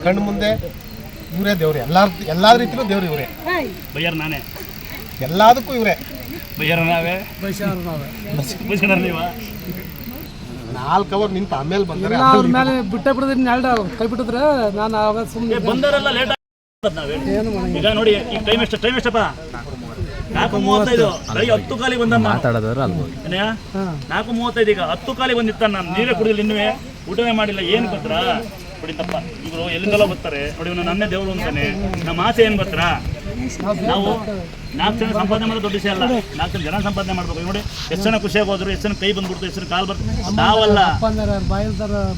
ಕಣ್ಣು ಮುಂದೆ ಇವರೇ ದೇವ್ರೆ, ಎಲ್ಲ ರೀತಿಯೂ ದೇವ್ರು ಇವರೇ. ಬಯ್ಯರ್ ನಾನೇ, ಎಲ್ಲದಕ್ಕೂ ಇವರೇ. ಬಯ್ಯರ್ ನಾವೇ, ಬೈಸೋಣ ನೀವ 4 ಅವರ್ ನಿಂತು ಆಮೇಲೆ ಬಂದರೆ ಅವ್ರ ಮೇಲೆ ಬಿಟ್ಟೆ ಬಿಡೋದ್ರಿ, ಕೈ ಬಿಟ್ಟಿದ್ರೆ ನಾನು ಆವಾಗ ಸುಮ್ಮನೆ ಬಂದವರೆಲ್ಲ ಲೇಟ್ ನಾವೇ. ಈಗ ನೋಡಿ ಈಗ ಟೈಮ್ ಎಷ್ಟಪ್ಪ? 4:35. ಬೆಳಿಗ್ಗೆ 10 ಕಾಲಿಗೆ ಬಂದ ಮಾತಾಡೋದ್ರ 4:35. ಈಗ 10 ಕಾಲಿಗೆ ಬಂದಿತ್ತ. ನಾನು ನೀರೇ ಕುಡಿದಿಲ್ಲ, ಇನ್ನೂ ಊಟನೇ ಮಾಡಿಲ್ಲ. ಏನು ಗೊತ್ತಾ ಬಿಡಿತಪ್ಪ, ಇವರು ಎಲ್ಲಿಂದಲೋ ಬರ್ತಾರೆ ನೋಡಿ. ಇವನು ನನ್ನೇ ದೇವರು ಅಂತಾನೆ. ನಮ್ಮ ಆಸೆ ಏನು ಗೊತ್ತಾ, ನಾವು 4 ಜನ ಸಂಪಾದನೆ ಮಾಡೋದು ದೊಡ್ಡ ವಿಷಯ ಅಲ್ಲ. 4 ಜನ ಸಂಪಾದನೆ ಮಾಡ್ಬೇಕು. ನೋಡಿ ಎಷ್ಟು ಜನ ಖುಷಿಯಾಗಿ ಹೋದ್ರು, ಎಷ್ಟು ಜನ ಕೈ ಬಂದ್ಬಿಡ್ತು, ಎಷ್ಟು ಜನ ಕಾಲು ಬರ್ತು. ನಾವಲ್ಲ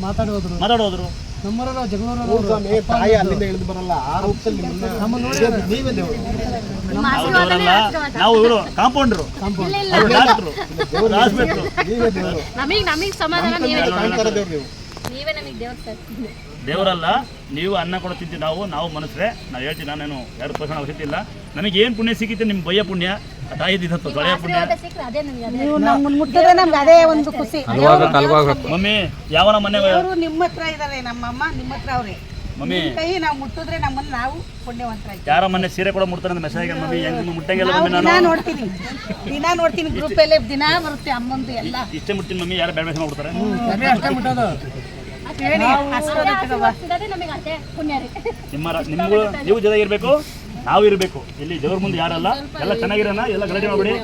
ಮಾತಾಡೋದ್ರು ನಮ್ಮೂರಲ್ಲ ಜಗಳೂರಲ್ಲ ತಾಯಿ ಅಲ್ಲಿಂದ ಇಳಿದು ಬರಲ್ಲ. ಆ ರೂಪದಲ್ಲಿ ನೀವೇ ದೇವರು. ನಾವು ದೇವರಲ್ಲ, ನಾವು ಇವರು ಕಾಂಪೌಂಡ್ರು, ಡಾಕ್ಟ್ರು, ಹಾಸ್ಪಿಟ್ಲು. ನೀವೇ ದೇವರು. ನಮಗೆ ಸಮಾಧಾನ ನೀವೇ ದೇವರಲ್ಲ. ನೀವು ಅನ್ನ ಕೊಡ ತಿಂತೀವಿ ನಾವು ಮನಸ್ಸರೆ. ನಾವು ಹೇಳ್ತೀವಿ, ನಾನೇನು ಯಾರು ತೋರಿಸೋಣ ಅವಶ್ಯಕತೆ ಇಲ್ಲ. ನನಗೆ ಏನು ಪುಣ್ಯ ಸಿಕ್ಕಿತ್ತೆ, ನಿಮ್ಮ ಬಯ್ಯ ಪುಣ್ಯ, ತಾಯಿದಿತ್ತು ತೊಳೆಯ ಪುಣ್ಯ. ಅದೇ ಒಂದು ಖುಷಿ. ಮಮ್ಮಿ ಯಾವನ ಮನೆ ನಿಮ್ಮ ಹತ್ರ ಇದಾರೆ, ನಮ್ಮಮ್ಮ ನಿಮ್ಮ ಹತ್ರ ಅವ್ರೆ. ಮಮ್ಮಿ ಕೈ ನಾವು ಮುಟ್ಟಿದ್ರೆ ನಮ್ಮನ್ನ ನಾವು ಪುಣ್ಯವಂತರಾಗಿ. ಯಾರ ಮನೆ ಸೀರೆ ಕೂಡ ಮುಟ್ತಾರೆ ಅಂತ ಮೆಸೇಜ್. ಮಮ್ಮಿ ಹೆಂಗೆ ಮುಟ್ಟಂಗೆಲ್ಲ ಮಮ್ಮಿ? ದಿನ ನೋಡ್ತೀನಿ ಗ್ರೂಪ್ ಅಲ್ಲಿ ದಿನ ಬರುತ್ತೆ ಅಮ್ಮಂದು ಎಲ್ಲ. ಇಷ್ಟೇ ಮುಟ್ತೀನಿ ಮಮ್ಮಿ, ಯಾರು ಬೇಡ ಬೇಸ ಮಾಡ್ಬಿಡ್ತಾರೆ. ನಿಮ್ಗೂ ನೀವು ಜೊತೆಗಿರ್ಬೇಕು, ನಾವು ಇರಬೇಕು. ಇಲ್ಲಿ ದೇವ್ರ ಮುಂದೆ ಯಾರಲ್ಲ, ಎಲ್ಲ ಚೆನ್ನಾಗಿರೋಣ, ಎಲ್ಲ ಗಲಾಟೆ ಮಾಡ್ಬಿಡಿ.